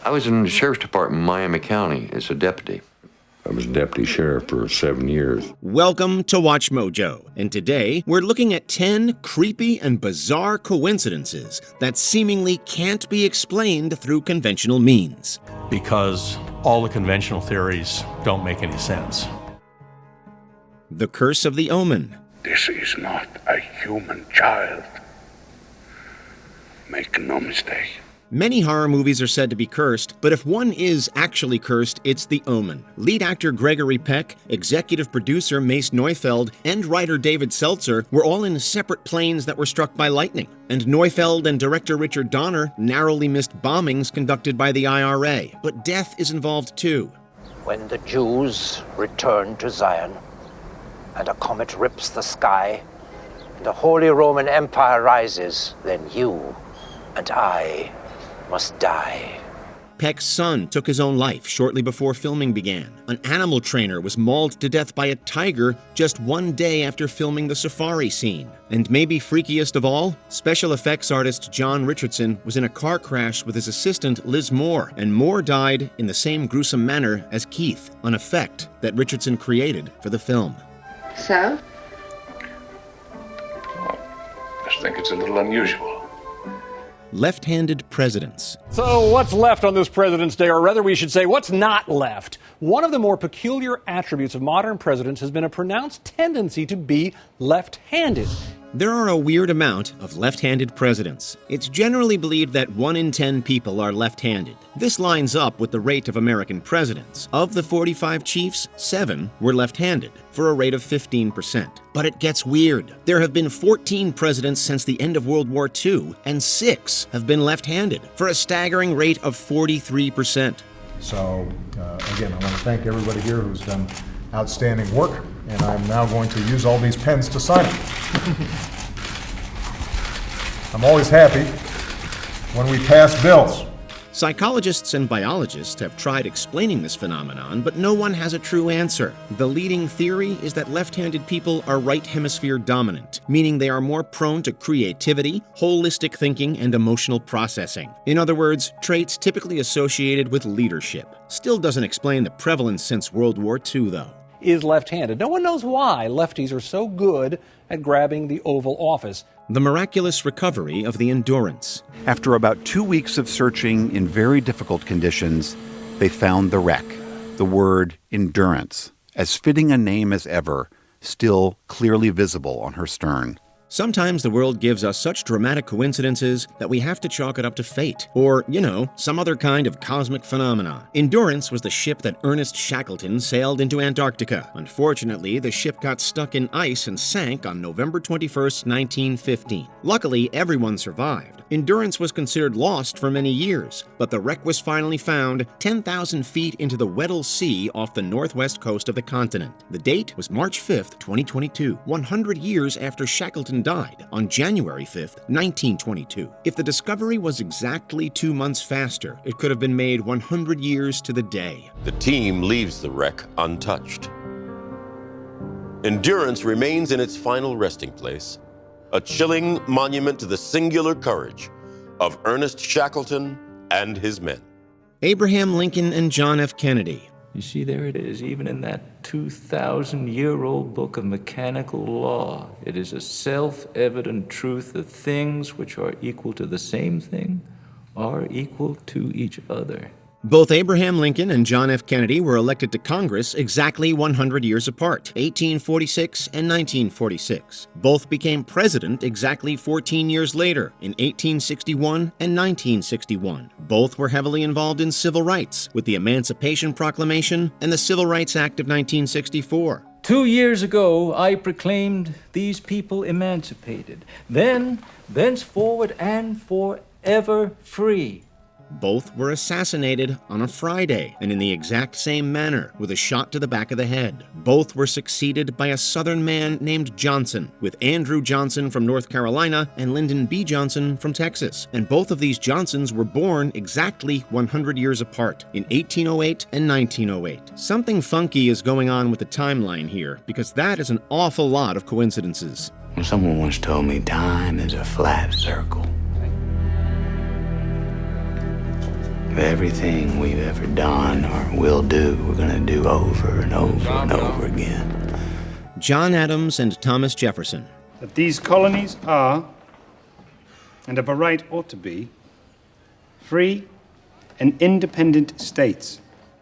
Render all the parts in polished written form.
I was in the sheriff's department in Miami County as a deputy. I was deputy sheriff for 7 years. Welcome to Watch Mojo, and today we're looking at 10 creepy and bizarre coincidences that seemingly can't be explained through conventional means. Because all the conventional theories don't make any sense. The curse of the omen. This is not a human child. Make no mistake. Many horror movies are said to be cursed, but if one is actually cursed, it's The Omen. Lead actor Gregory Peck, executive producer Mace Neufeld, and writer David Seltzer were all in separate planes that were struck by lightning. And Neufeld and director Richard Donner narrowly missed bombings conducted by the IRA. But death is involved too. When the Jews return to Zion, and a comet rips the sky, and the Holy Roman Empire rises, then you and I must die. Peck's son took his own life shortly before filming began. An animal trainer was mauled to death by a tiger just one day after filming the safari scene. And maybe freakiest of all, special effects artist John Richardson was in a car crash with his assistant Liz Moore, and Moore died in the same gruesome manner as Keith, an effect that Richardson created for the film. So? Well, I just think it's a little unusual. Left-handed presidents. So what's left on this President's Day, or rather we should say, what's not left? One of the more peculiar attributes of modern presidents has been a pronounced tendency to be left-handed. There are a weird amount of left-handed presidents. It's generally believed that 1 in 10 people are left-handed. This lines up with the rate of American presidents. Of the 45 chiefs, 7 were left-handed, for a rate of 15%. But it gets weird. There have been 14 presidents since the end of World War II, and 6 have been left-handed, for a staggering rate of 43%. So, again, I want to thank everybody here who's done outstanding work, and I'm now going to use all these pens to sign it. I'm always happy when we pass bills. Psychologists and biologists have tried explaining this phenomenon, but no one has a true answer. The leading theory is that left-handed people are right hemisphere dominant, meaning they are more prone to creativity, holistic thinking, and emotional processing. In other words, traits typically associated with leadership. Still doesn't explain the prevalence since World War II, though. Is left-handed. No one knows why lefties are so good at grabbing the Oval Office. The miraculous recovery of the Endurance. After about 2 weeks of searching in very difficult conditions, they found the wreck, the word endurance, as fitting a name as ever, still clearly visible on her stern. Sometimes the world gives us such dramatic coincidences that we have to chalk it up to fate, or, some other kind of cosmic phenomenon. Endurance was the ship that Ernest Shackleton sailed into Antarctica. Unfortunately, the ship got stuck in ice and sank on November 21st, 1915. Luckily, everyone survived. Endurance was considered lost for many years, but the wreck was finally found 10,000 feet into the Weddell Sea off the northwest coast of the continent. The date was March 5th, 2022, 100 years after Shackleton died on January 5th, 1922. If the discovery was exactly 2 months faster, it could have been made 100 years to the day. The team leaves the wreck untouched. Endurance remains in its final resting place, a chilling monument to the singular courage of Ernest Shackleton and his men. Abraham Lincoln and John F. Kennedy. You see, there it is, even in that 2,000-year-old book of mechanical law. It is a self-evident truth that things which are equal to the same thing are equal to each other. Both Abraham Lincoln and John F. Kennedy were elected to Congress exactly 100 years apart, 1846 and 1946. Both became president exactly 14 years later, in 1861 and 1961. Both were heavily involved in civil rights, with the Emancipation Proclamation and the Civil Rights Act of 1964. 2 years ago, I proclaimed these people emancipated, then, thenceforward, and forever free. Both were assassinated on a Friday, and in the exact same manner, with a shot to the back of the head. Both were succeeded by a Southern man named Johnson, with Andrew Johnson from North Carolina and Lyndon B. Johnson from Texas. And both of these Johnsons were born exactly 100 years apart, in 1808 and 1908. Something funky is going on with the timeline here, because that is an awful lot of coincidences. Someone once told me time is a flat circle. of everything we've ever done or will do, we're going to do over and over and over again. John Adams and Thomas Jefferson. That these colonies are, and of a right ought to be, free and independent states.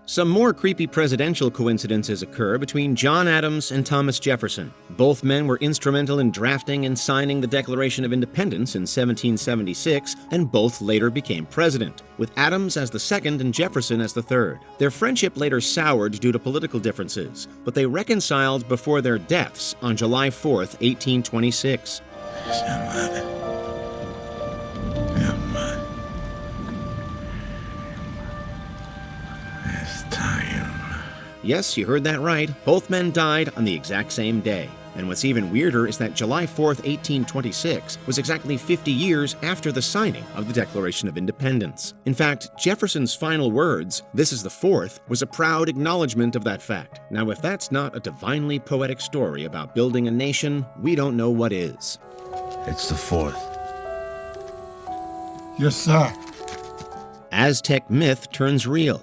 Some more creepy presidential coincidences occur between John Adams and Thomas Jefferson. Both men were instrumental in drafting and signing the Declaration of Independence in 1776, and both later became president, with Adams as the second and Jefferson as the third. Their friendship later soured due to political differences, but they reconciled before their deaths on July 4th, 1826. Yes, you heard that right. Both men died on the exact same day. And what's even weirder is that July 4th, 1826 was exactly 50 years after the signing of the Declaration of Independence. In fact, Jefferson's final words, "This is the 4th," was a proud acknowledgement of that fact. Now, if that's not a divinely poetic story about building a nation, we don't know what is. It's the 4th. Yes, sir. Aztec myth turns real.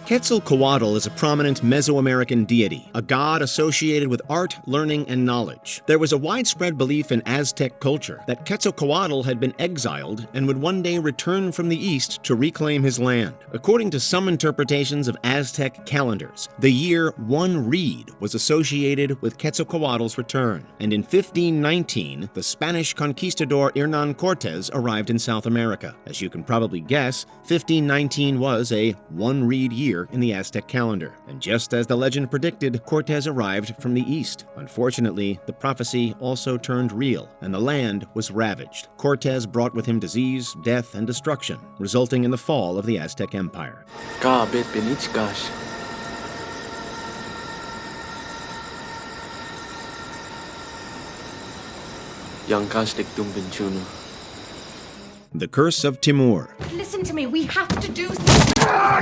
Quetzalcoatl is a prominent Mesoamerican deity, a god associated with art, learning, and knowledge. There was a widespread belief in Aztec culture that Quetzalcoatl had been exiled and would one day return from the east to reclaim his land. According to some interpretations of Aztec calendars, the year 1 Reed was associated with Quetzalcoatl's return, and in 1519, the Spanish conquistador Hernán Cortez arrived in South America. As you can probably guess, 1519 was a 1 Reed year in the Aztec calendar. And just as the legend predicted, Cortez arrived from the east. Unfortunately, the prophecy also turned real, and the land was ravaged. Cortez brought with him disease, death, and destruction, resulting in the fall of the Aztec Empire. The Curse of Timour. Listen to me, we have to do something.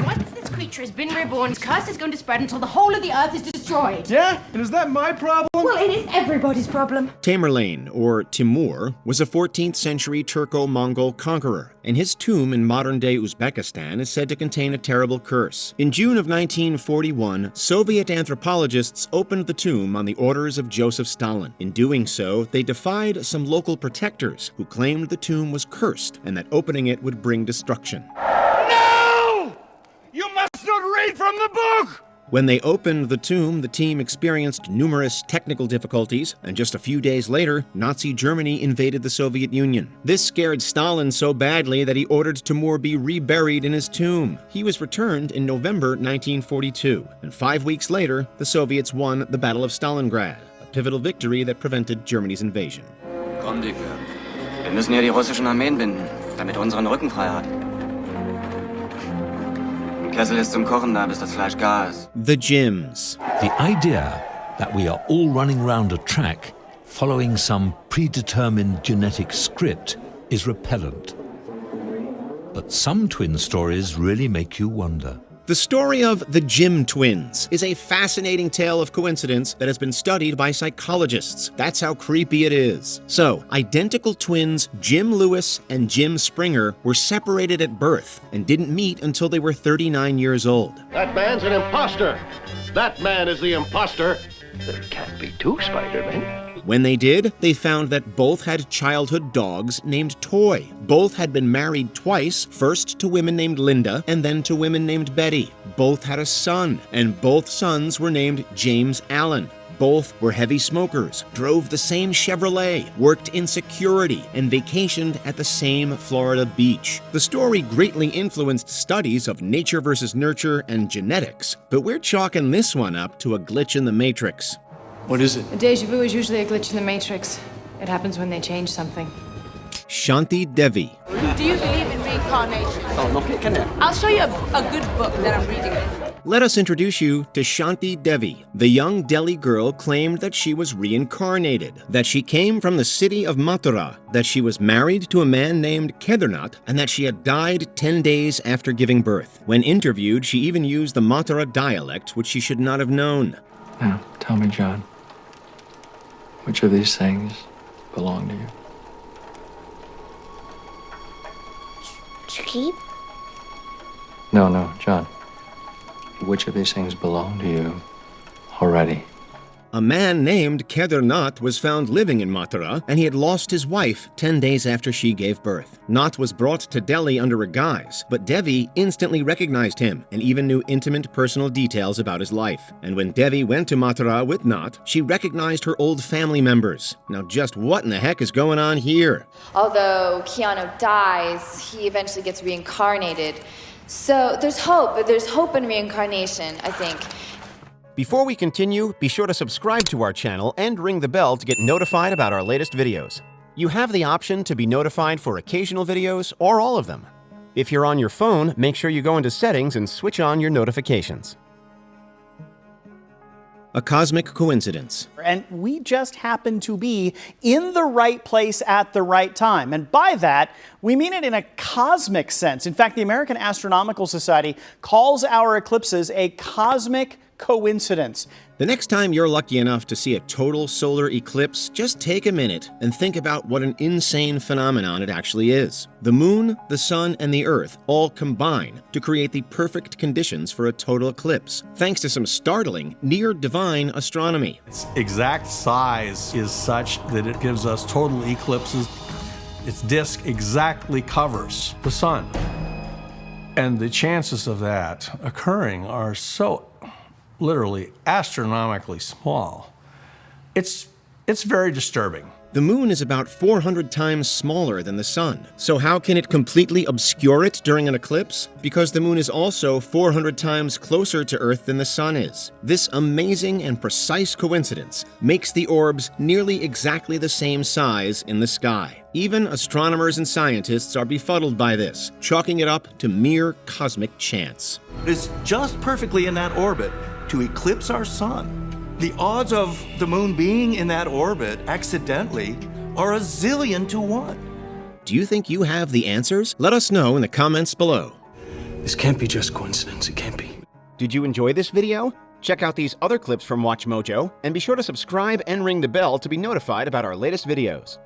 Once this creature has been reborn, its curse is going to spread until the whole of the earth is destroyed. Yeah? And is that my problem? Well, it is everybody's problem. Tamerlane, or Timour, was a 14th century Turco-Mongol conqueror, and his tomb in modern-day Uzbekistan is said to contain a terrible curse. In June of 1941, Soviet anthropologists opened the tomb on the orders of Joseph Stalin. In doing so, they defied some local protectors who claimed the tomb was cursed and that opening it would bring destruction. No! You must not read from the book! When they opened the tomb, the team experienced numerous technical difficulties, and just a few days later, Nazi Germany invaded the Soviet Union. This scared Stalin so badly that he ordered Timour be reburied in his tomb. He was returned in November 1942, and 5 weeks later, the Soviets won the Battle of Stalingrad, a pivotal victory that prevented Germany's invasion. Wir müssen ja die russischen Armeen binden, damit unseren Rücken frei hat. Kessel ist zum Kochen da, bis das Fleisch gar ist. The Gyms. The idea that we are all running round a track following some predetermined genetic script is repellent. But some twin stories really make you wonder. The story of the Jim twins is a fascinating tale of coincidence that has been studied by psychologists. That's how creepy it is. So, identical twins Jim Lewis and Jim Springer were separated at birth and didn't meet until they were 39 years old. That man's an imposter. That man is the imposter. There can't be two Spider-Men. When they did, they found that both had childhood dogs named Toy. Both had been married twice, first to women named Linda and then to women named Betty. Both had a son, and both sons were named James Allen. Both were heavy smokers, drove the same Chevrolet, worked in security, and vacationed at the same Florida beach. The story greatly influenced studies of nature versus nurture and genetics, but we're chalking this one up to a glitch in the Matrix. What is it? A déjà vu is usually a glitch in the Matrix. It happens when they change something. Shanti Devi. Do you believe in reincarnation? Oh, no, can I? I'll show you a good book that I'm reading. let us introduce you to Shanti Devi. The young Delhi girl claimed that she was reincarnated, that she came from the city of Mathura, that she was married to a man named Kedarnath, and that she had died 10 days after giving birth. When interviewed, she even used the Mathura dialect, which she should not have known. Now, tell me, John, which of these things belong to you? Sheep? No, John. Which of these things belong to you already? A man named Kedarnath was found living in Mathura, and he had lost his wife 10 days after she gave birth. Nath was brought to Delhi under a guise, but Devi instantly recognized him and even knew intimate personal details about his life. And when Devi went to Mathura with Nath, she recognized her old family members. Now just what in the heck is going on here? Although Keanu dies, he eventually gets reincarnated. So there's hope, but there's hope in reincarnation, I think. Before we continue, be sure to subscribe to our channel and ring the bell to get notified about our latest videos. You have the option to be notified for occasional videos or all of them. If you're on your phone, make sure you go into Settings and switch on your notifications. A cosmic coincidence. And we just happen to be in the right place at the right time. And by that, we mean it in a cosmic sense. In fact, the American Astronomical Society calls our eclipses a cosmic coincidence. The next time you're lucky enough to see a total solar eclipse, just take a minute and think about what an insane phenomenon it actually is. The moon, the sun, and the earth all combine to create the perfect conditions for a total eclipse, thanks to some startling, near-divine astronomy. Its exact size is such that it gives us total eclipses. Its disk exactly covers the sun. And the chances of that occurring are so literally astronomically small. It's very disturbing. The moon is about 400 times smaller than the sun. So how can it completely obscure it during an eclipse? Because the moon is also 400 times closer to Earth than the sun is. This amazing and precise coincidence makes the orbs nearly exactly the same size in the sky. Even astronomers and scientists are befuddled by this, chalking it up to mere cosmic chance. It's just perfectly in that orbit to eclipse our sun. The odds of the moon being in that orbit accidentally are 1,000,000,000 to 1. Do you think you have the answers? Let us know in the comments below. This can't be just coincidence, it can't be. Did you enjoy this video? Check out these other clips from WatchMojo, and be sure to subscribe and ring the bell to be notified about our latest videos.